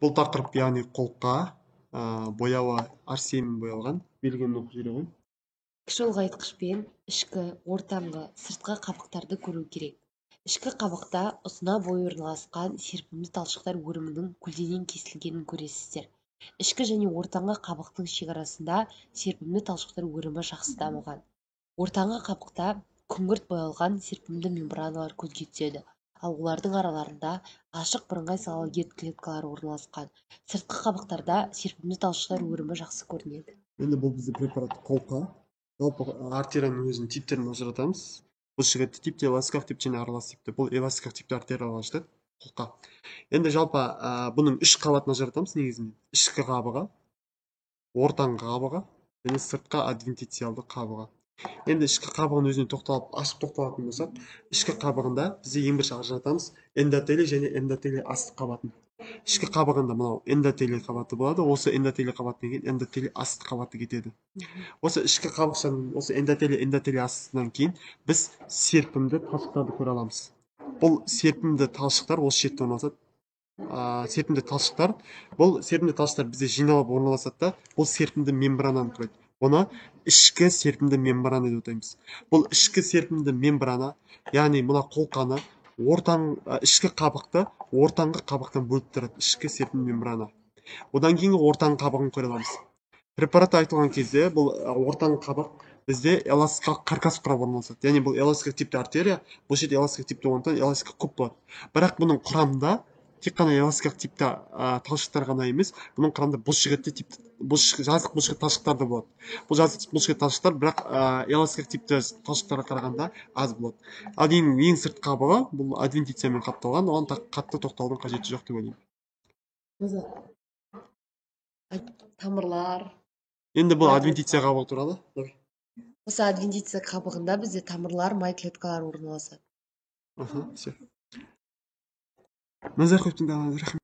Бұл тақырып яғни қолқа бояуы арсенмен боялған белгіні оқып жүре ғой. Кіші ұлғайтқышпен ішкі, ортаңғы, сыртқы қабықтарды көру керек. Ішкі қабықта ұзына бойы орналасқан серпімді талшықтар өрімінің көлденең кесілгенін көресіздер. Ішкі және ортаңғы қабықтың шекарасында серпімді талшықтар өрімі жақсы дамыған. Ортаңғы қабықта күңгірт боялған серпімді мембраналар көзге түседі, ал олардың араларында ашық бірыңғай салалгерт клеткалары орналасқан. Сыртқы қабықтарда серпімді талшықтар өрімі жақсы көрінеді. Енді бұл бізде препарат қолқа. Жалпы артерияның өзінің типтерін ажыратамыз. Бұлшық етті типте, эластикалық тип және аралас типте. Бұл эластикалық типті артерияға жатады, қолқа. Енді жалпы бұның үш қабатын ажыратамыз негізінен. Ішкі қабығы, ортаңғы қабығы және сыртқы адвентициалды қабығы. Енді ішкі қабығын өзіне ашып тоқталатын болсақ, ішкі қабығында бізде ең бірінші ажыратамыз эндотелий және эндотелий астық қабатын. Ішкі қабығында мынау эндотелий қабаты болады. Осы эндотелий қабатынан кейін эндотелий астық қабаты кетеді. Осы ішкі қабықшаның осы эндотелий астынан кейін біз серпімді талшықтарды көре аламыз. Бұл серпімді талшықтар осы жерде орналасады. Серпімді талшықтар бізде жиналып орналасады да, бұл серпімді мембрананы құрайды. Оны ішкі серпімді мембрана деп атаймыз. Бұл ішкі серпімді мембрана, яғни мына қолқаны ішкі қабықты ортаңғы қабықтан бөліп тұрады, ішкі серпімді мембрана. Одан кейінгі ортаңғы қабығын көре аламыз. Препарат айтылған кезде бұл ортаңғы қабық бізде эластикалық каркас құрап орналасады. Яғни бұл эластикалық типті артерия, бұл жерде эластикалық типті болғандықтан эластика көп болады. Бірақ бұның құрамында тек қана эластикалық типті талшықтар ғана емес, бұның құрамында жазық бұлшықет талшықтар да болады. Бұл жазық бұлшықет талшықтар бірақ эластикалық типті талшықтарға қарағанда аз болады. Ал ең сырт қабығы бұл адвентициямен қапталған, оған қатты тоқтаудың қажеті жоқ деп ойлаймын. Тамырлар. Енді бұл адвентиция қабығы туралы. Осы адвентиция қабығында бізде тамырлар, май клеткалары орналасады. Все. Назар қойып тыңдағаныңыз рахмет.